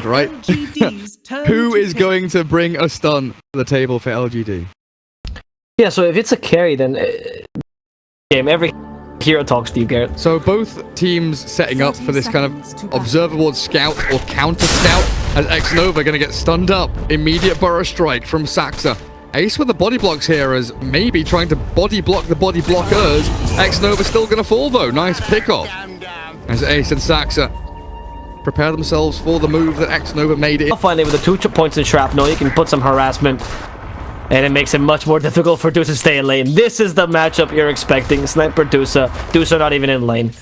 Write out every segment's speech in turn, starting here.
stunned, right? Who is going to bring a stun to the table for LGD? Yeah, so if it's a carry, then game every hero talks to you, Garrett. So both teams setting up for this kind of observable scout or counter scout, as X-Nova going to get stunned up. Immediate burrow strike from Saxa. Ace with the body blocks here, as maybe trying to body block the body blockers. X-Nova still going to fall though. Nice pick off as Ace and Saxa prepare themselves for the move that X-Nova made it. Finally, with the 2 points in shrapnel, you can put some harassment, and it makes it much more difficult for Deuce to stay in lane. This is the matchup you're expecting. Sniper Deuce. Deuce not even in lane.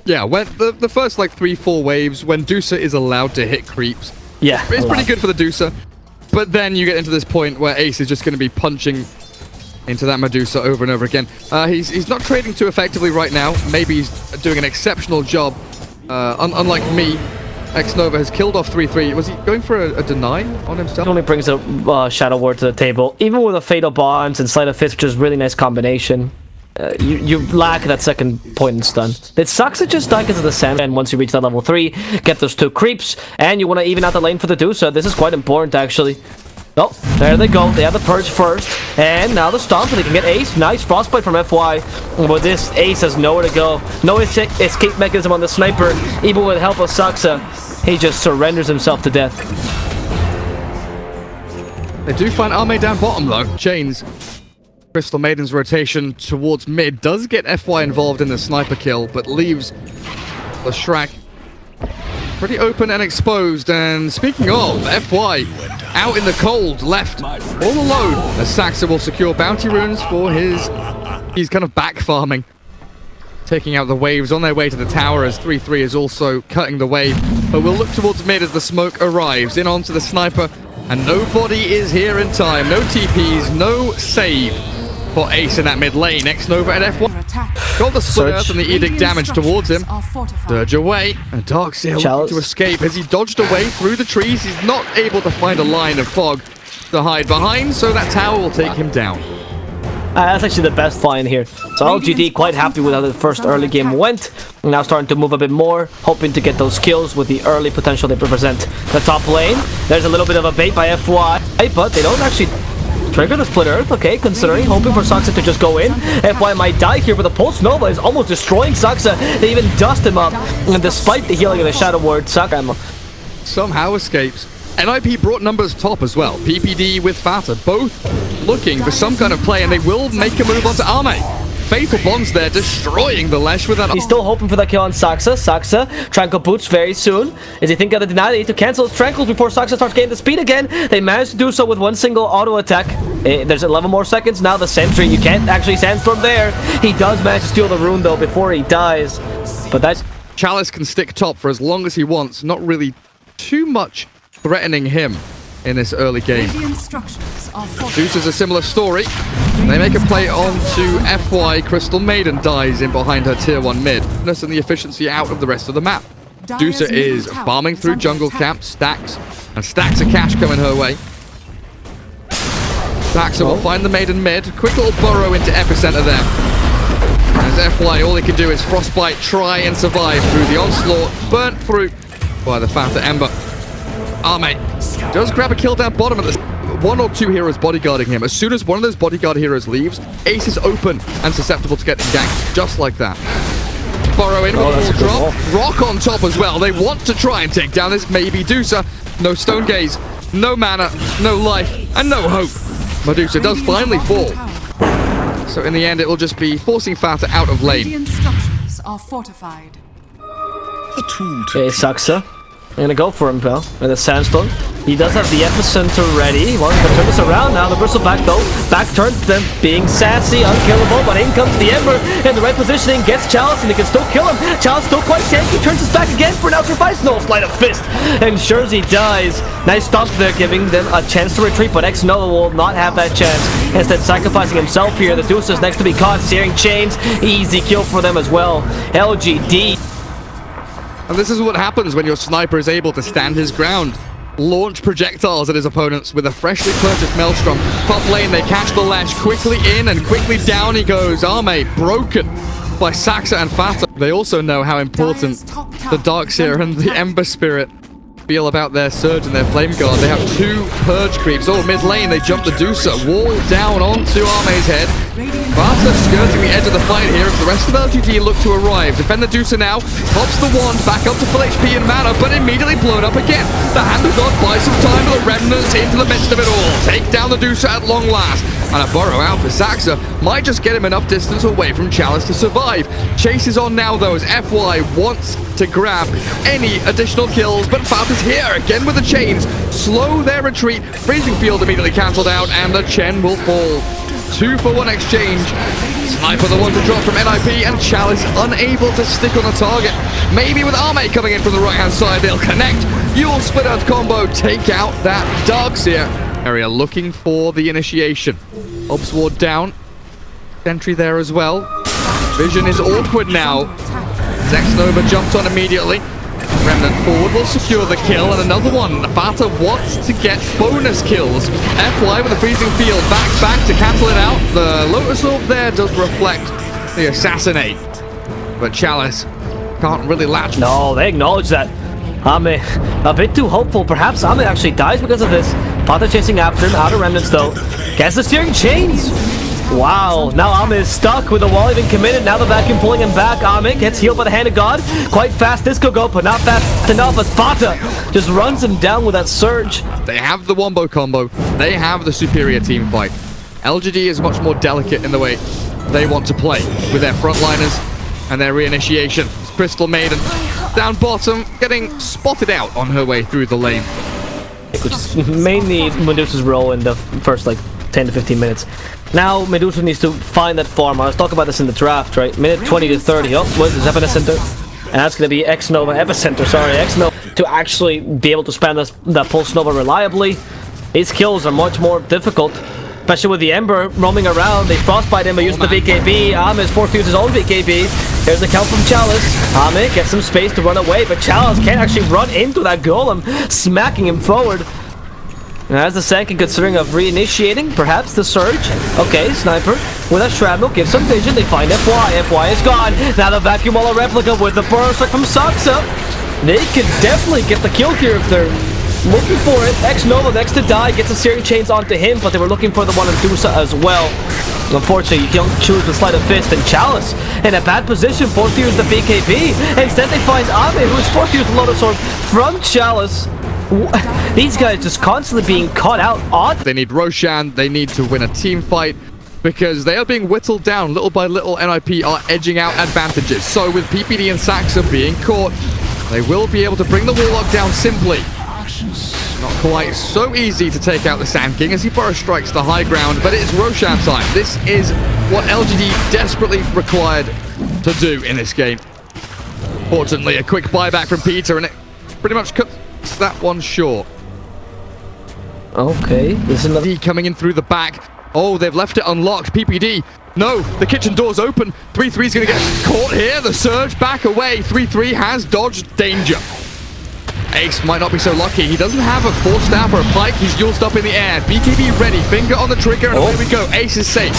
Yeah, when the first like 3-4 waves, when Deuce is allowed to hit creeps, yeah, it's pretty good for the Deuce. But then you get into this point where Ace is just going to be punching into that Medusa over and over again. He's not trading too effectively right now. Maybe he's doing an exceptional job. Unlike me, X-Nova has killed off 3-3. Was he going for a deny on himself? It only brings a Shadow Ward to the table. Even with a Fatal Bonds and Sleight of Fist, which is a really nice combination, you lack that second point and stun. It sucks to just die because of the sand, and once you reach that level 3, get those 2 creeps, and you want to even out the lane for the Deuce. This is quite important, actually. Oh, there they go. They have the Purge first, and now the Stomp, and they can get Ace. Nice Frostbite from FY. But this Ace has nowhere to go. No escape mechanism on the Sniper. Even with the help of Saxa, he just surrenders himself to death. They do find Arme down bottom, though. Chains. Crystal Maiden's rotation towards mid does get FY involved in the sniper kill, but leaves the Shrek pretty open and exposed. And speaking of, FY out in the cold, left all alone, as Saxa will secure bounty runes for he's kind of back farming, taking out the waves on their way to the tower, as 3-3 is also cutting the wave. But we'll look towards mid as the smoke arrives in onto the sniper, and nobody is here in time. No TPs, no save for Ace in that mid lane. X-Nova and F1 got the split earth and the edict damage towards him. Surge away, and Darkseer looking to escape as he dodged away through the trees. He's not able to find a line of fog to hide behind, so that tower will take him down. That's actually the best find here. So LGD quite happy with how the first early game went. Now starting to move a bit more, hoping to get those kills with the early potential they represent. The top lane, there's a little bit of a bait by FY, but they don't actually trigger the split earth. Okay, considering, hoping for Saxa to just go in. FY might die here, but the Pulse Nova is almost destroying Saxa. They even dust him up, and despite the healing of the Shadow Ward, Saxa somehow escapes. NiP brought numbers top as well. PPD with Fata, both looking for some kind of play, and they will make a move onto Arme. Fatal Bonds there, destroying the Lesh with that. He's still hoping for that kill on Saxa. Saxa, Tranquil Boots very soon. Is he thinking of the deny? They need to cancel his Tranquils before Saxa starts getting the speed again. They managed to do so with one single auto attack. There's 11 more seconds now. The Sentry, you can't actually Sandstorm there. He does manage to steal the rune though before he dies. But that's... Chalice can stick top for as long as he wants. Not really too much threatening him in this early game. Deuce is a similar story. They make a play onto FY. Crystal Maiden dies in behind her tier 1 mid, and the efficiency out of the rest of the map. Deuce is farming through jungle camp, stacks, and stacks of cash coming her way. Saxa will find the Maiden mid. Quick little burrow into Epicenter there. As FY, all he can do is Frostbite, try and survive through the onslaught, burnt through by the Fata Ember. Arme does grab a kill down bottom, at the 1 or 2 heroes bodyguarding him. As soon as one of those bodyguard heroes leaves, Ace is open and susceptible to getting ganked, just like that. Burrow in with a drop. Rock on top as well. They want to try and take down this maybe Medusa. No Stone Gaze, no mana, no life, and no hope. Medusa does finally fall. So in the end, it will just be forcing Fata out of lane. The instructions are fortified. Okay, Saxa. I'm gonna go for him, pal. With a Sandstone. He does have the Epicenter ready. Well, he's gonna turn this around now. The Bristleback, though. Back turns them, being sassy, unkillable. But in comes the Ember. In the right positioning, gets Chalice, and he can still kill him. Chalice still quite tanky. Turns his back again for now. Survives. No Sleight of Fist. Ensures he dies. Nice stomp there, giving them a chance to retreat. But X-Nova will not have that chance. Instead, sacrificing himself here. The Deuce is next to be caught. Searing Chains. Easy kill for them as well. LGD. And this is what happens when your sniper is able to stand his ground. Launch projectiles at his opponents with a freshly purchased Maelstrom. Top lane, they catch the Lash quickly in and quickly down he goes. Arme broken by Saxa and Fata. They also know how important the Darkseer and the Ember Spirit feel about their Surge and their Flame Guard. They have 2 Purge creeps. Oh, mid lane, they jump the Deucer. Wall down onto Arme's head. Vasa skirting the edge of the fight here as the rest of LGD look to arrive. Defend the Deucer now. Pops the wand back up to full HP and mana, but immediately blown up again. The Hand of God buys some time for the Remnants into the midst of it all. Take down the Deucer at long last. And a burrow out for Saxa might just get him enough distance away from Chalice to survive. Chase is on now though as FY wants to grab any additional kills, but Fat is here again with the chains. Slow their retreat. Freezing Field immediately cancelled out and the Chen will fall. 2-for-1 exchange. Sniper the one to drop from NiP and Chalice unable to stick on the target. Maybe with Arme coming in from the right hand side they'll connect. You'll split earth combo, take out that Darkseer. Area looking for the initiation. Obs ward down. Sentry there as well. Vision is awkward now. Zexnova jumped on immediately. Remnant forward will secure the kill, and another one. Fata wants to get bonus kills. FY with the freezing field back to cancel it out. The Lotus Orb there does reflect the assassinate, but Chalice can't really latch. No, they acknowledge that. Ame a bit too hopeful. Perhaps Ame actually dies because of this. Fata chasing after him, out of Remnants though. Gets the steering chains. Wow, now Ame is stuck with the wall even committed. Now the vacuum pulling him back. Ame gets healed by the hand of God. Quite fast this could go, but not fast enough as Fata just runs him down with that surge. They have the wombo combo. They have the superior team fight. LGD is much more delicate in the way they want to play with their frontliners and their reinitiation. Crystal Maiden down bottom, getting spotted out on her way through the lane. Which is mainly Medusa's role in the first like 10 to 15 minutes. Now Medusa needs to find that farm. I was talking about this in the draft, right? Minute 20 to 30. Oh, what is this? EPICENTER? And that's going to be EPICENTER, sorry, X-Nova. To actually be able to spam the Pulse Nova reliably, his kills are much more difficult. Especially with the Ember roaming around. They frostbite him by using the BKB. Ame is forced to use his own BKB. Here's the count from Chalice. Ame gets some space to run away, but Chalice can't actually run into that golem, smacking him forward. And as the second considering of reinitiating, perhaps the surge. Okay, Sniper with a shrapnel gives some vision. They find FY. FY is gone. Now the vacuum wall replica with the burst from Saxa. They could definitely get the kill here if they're looking for it. X-Nova next to die, gets the searing chains onto him, but they were looking for the one in Dusa as well. Unfortunately, you don't choose the sleight of fist, and Chalice in a bad position, forced to use the BKB. Instead, they find Ame, who is forced to use the Lotus Orb from Chalice. These guys just constantly being caught out on. They need Roshan, they need to win a team fight, because they are being whittled down little by little. NiP are edging out advantages. So with PPD and Saxa being caught, they will be able to bring the Warlock down simply. Not quite so easy to take out the Sand King as he burrow strikes the high ground, but it's Roshan time. This is what LGD desperately required to do in this game. Fortunately, a quick buyback from Peter, and it pretty much cuts that one short. Okay, this is another coming in through the back. Oh, they've left it unlocked. PPD. No, the kitchen door's open. 3-3 is going to get caught here. The surge back away. 3-3 has dodged danger. Ace might not be so lucky. He doesn't have a Force Staff or a Pike. He's used up in the air. BKB ready. Finger on the trigger, and away we go. Ace is safe.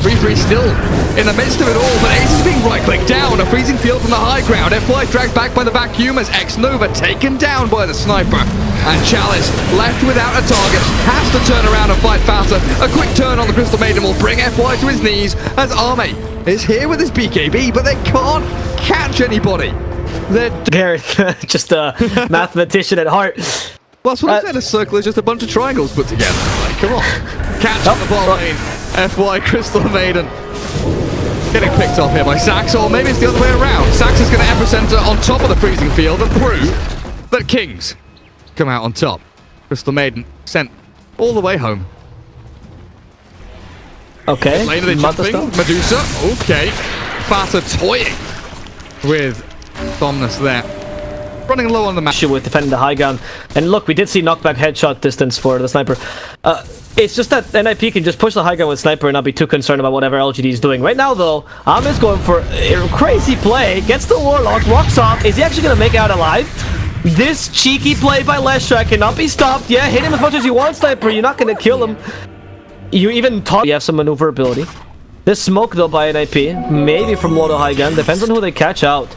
3-3 still in the midst of it all, but Ace is being right-clicked down. A freezing field from the high ground. FY dragged back by the vacuum as X-Nova taken down by the sniper. And Chalice, left without a target, has to turn around and fight faster. A quick turn on the Crystal Maiden will bring FY to his knees as Arme is here with his BKB, but they can't catch anybody. They're Gareth, just a mathematician at heart. Well, that's what I said. A circle is just a bunch of triangles put together. Like, come on. Catch on the ball lane. FY Crystal Maiden. Getting picked off here by Sax, or maybe it's the other way around. Sax is going to epicenter on top of the freezing field and prove that Kings come out on top. Crystal Maiden sent all the way home. Okay. Lane are they jumping? Medusa. Okay. Fata toying with Somnus there. Running low on the map. With defending the high ground. And look, we did see knockback headshot distance for the sniper. It's just that NiP can just push the high ground with sniper and not be too concerned about whatever LGD is doing. Right now, though, Ami's going for a crazy play. Gets the Warlock, walks off. Is he actually going to make it out alive? This cheeky play by Leshrac cannot be stopped. Yeah, hit him as much as you want, sniper. You're not going to kill him. You even thought you have some maneuverability. This smoke, though, by NiP, maybe from low to high gun. Depends on who they catch out.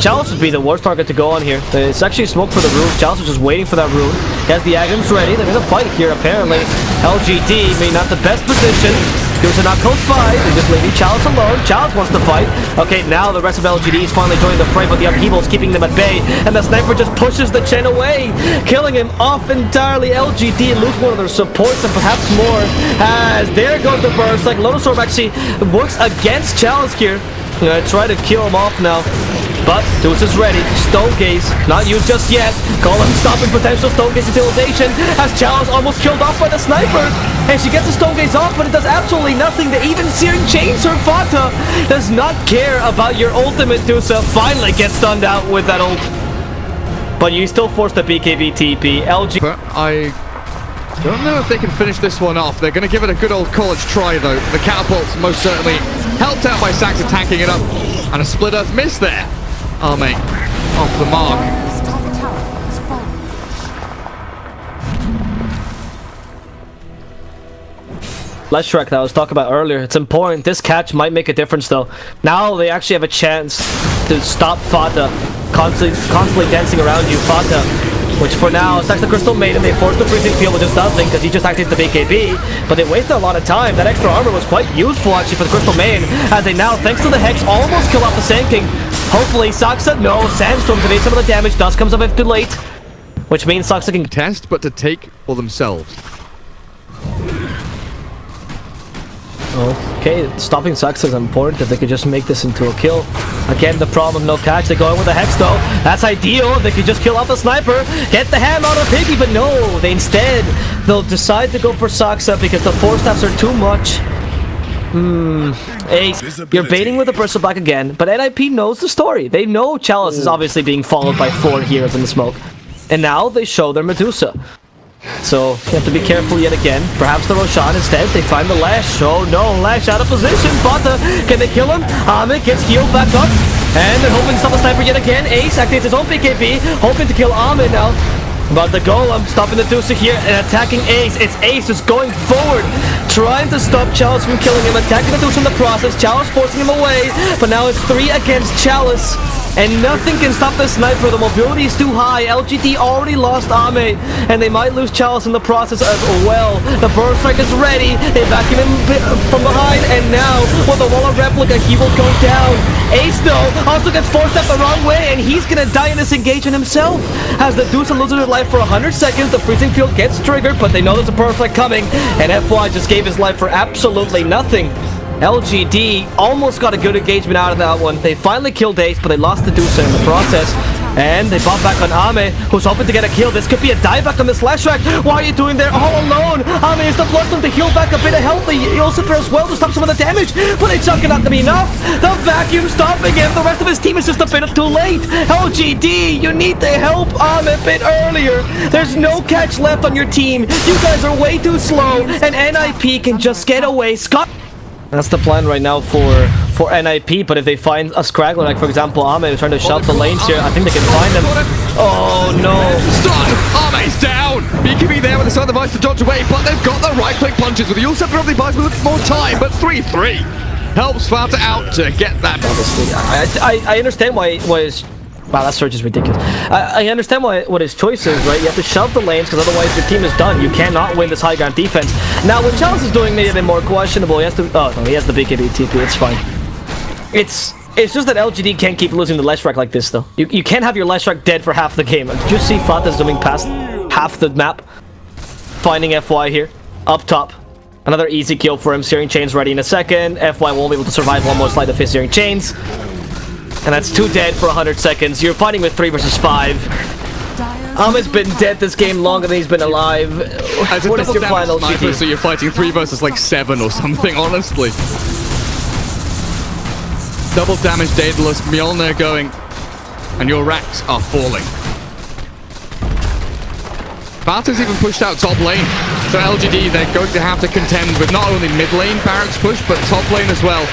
Chalice would be the worst target to go on here. It's actually smoke for the rune. Chalice is just waiting for that rune. He has the items ready. They're gonna fight here apparently. LGD may not the best position. There's a not close by. They're just leaving Chalice alone. Chalice wants to fight. Okay, now the rest of LGD is finally joining the fray, but the upheaval is keeping them at bay. And the sniper just pushes the Chen away, killing him off entirely. LGD lose one of their supports and perhaps more. As there goes the burst. Like Lotus Orb actually works against Chalice here. Try to kill him off now. But Deuce is ready. Stone Gaze, not used just yet. Golem stopping potential Stone Gaze utilization as Chalice almost killed off by the sniper. And she gets the Stone Gaze off, but it does absolutely nothing. The even Searing Chains her Fata does not care about your ultimate. Deuce finally gets stunned out with that ult. But you still force the BKB TP. LG. But I don't know if they can finish this one off. They're going to give it a good old college try, though. The catapults most certainly helped out by Saxa tanking it up. And a split earth miss there. Oh, mate. Off the mark. Let's Shrek that I was talking about earlier. It's important. This catch might make a difference, though. Now they actually have a chance to stop Fata constantly dancing around you. Fata, which for now attacks the Crystal Maiden. They force the freezing field, which just does nothing because he just activated the BKB. But they wasted a lot of time. That extra armor was quite useful actually for the Crystal Maiden, as they now, thanks to the Hex, almost kill off the Sand King. Hopefully, Saxa, no, Sandstorm to evade some of the damage. Dust comes up a bit too late, which means Saxa can test, but to take for themselves. Okay, stopping Saxa is important if they could just make this into a kill. Again, the problem, no catch. They go in with the Hex though. That's ideal. They could just kill off the sniper, get the ham out of Piggy, but no, they'll decide to go for Saxa because the 4-staffs are too much. Ace, you're baiting with the Bristleback again, but NiP knows the story. They know Chalice is obviously being followed by 4 heroes in the smoke. And now they show their Medusa. So, you have to be careful yet again. Perhaps the Roshan instead. They find the Lash. Oh no, Lash out of position. Fata, can they kill him? Amit gets healed back up. And they're hoping to stop the sniper yet again. Ace activates his own BKB, hoping to kill Amit now. But the Golem stopping the Deucer here and attacking Ace. It's Ace just going forward, trying to stop Chalice from killing him, attacking the Deucer in the process. Chalice forcing him away, but now it's 3 against Chalice. And nothing can stop the sniper. The mobility is too high. LGD already lost Ame, and they might lose Chalice in the process as well. The Burst Strike is ready. They vacuum him from behind, and now with the wall of replica, he will go down. Ace though also gets forced up the wrong way, and he's gonna die in this engagement himself. As the Deuce loses his life for 100 seconds, the freezing field gets triggered, but they know there's a Burst Strike coming, and FY just gave his life for absolutely nothing. LGD almost got a good engagement out of that one. They finally killed Ace, but they lost the Deucer in the process. And they bought back on Ame, who's hoping to get a kill. This could be a dieback on the Slash Track. Why are you doing there all alone? Ame is the Bloodstone to heal back a bit of health. He also throws well to stop some of the damage, but it's not gonna be enough. The vacuum stopping him. The rest of his team is just a bit too late. LGD, you need to help Ame a bit earlier. There's no catch left on your team. You guys are way too slow, and NiP can just get away. That's the plan right now for NiP, but if they find a scraggler, like for example Ame trying to shout the lanes here, I think they can find him. Oh no! Stun! Ame's down! BKB there with the Sun device to dodge away, but they've got the right-click punches with the Yulsep probably buys with more time, but 3-3 helps Fata out to get that. I understand why his... Wow, that surge is ridiculous. I understand what his choice is, right? You have to shove the lanes because otherwise your team is done. You cannot win this high ground defense. Now, what Chalice is doing may have been more questionable. He has to... Oh, no, he has the BKB TP. It's fine. It's just that LGD can't keep losing the Leshrac like this, though. You can't have your Leshrac dead for half the game. Did you see Fata zooming past half the map? Finding FY here. Up top. Another easy kill for him. Searing Chains ready in a second. FY won't be able to survive one more slide of his Searing Chains. And that's 2 dead for 100 seconds. You're fighting with 3 versus 5. Ame's been dead this game longer than he's been alive. What is your final GT? So you're fighting 3 versus like 7 or something, honestly. Double damage Daedalus, Mjolnir going, and your racks are falling. Fata's even pushed out top lane. So LGD, they're going to have to contend with not only mid lane Barracks push, but top lane as well.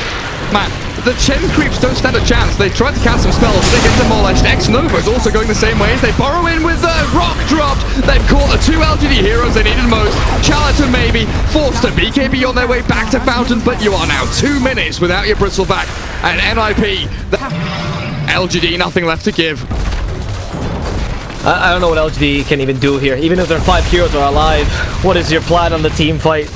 Man, the Chen creeps don't stand a chance. They tried to cast some spells, but they get demolished. X-Nova is also going the same way as they burrow in with the rock dropped. They've caught the 2 LGD heroes they needed most. Chalice maybe forced to BKB on their way back to Fountain, but you are now 2 minutes without your Bristleback. And NiP, LGD, nothing left to give. I don't know what LGD can even do here. Even if their 5 heroes are alive, what is your plan on the team fight?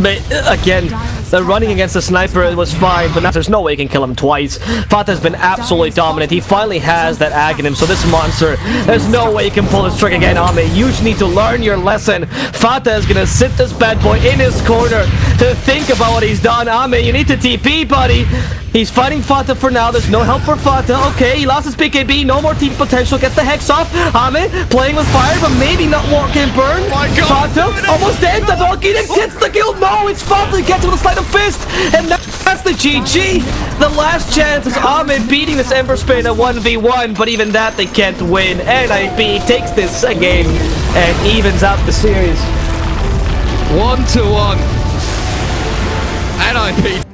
But again, the running against the sniper was fine, but now there's no way you can kill him twice. Fata has been absolutely dominant. He finally has that ag in him, so this monster, there's no way you can pull this trick again, Ame. You just need to learn your lesson. Fata is gonna sit this bad boy in his corner to think about what he's done. Ame, you need to TP, buddy. He's fighting Fata for now. There's no help for Fata. Okay, he lost his BKB. No more team potential. Get the Hex off. Ame playing with fire, but maybe not walking burn. Oh my God. Fata almost dead. The Valkyrie gets the kill. No, it's Fata. Gets with a sleight of fist. And that's the GG. The last chance is Ame beating this Ember Spin at 1v1. But even that, they can't win. NiP takes this game and evens out the series. 1-1. NiP.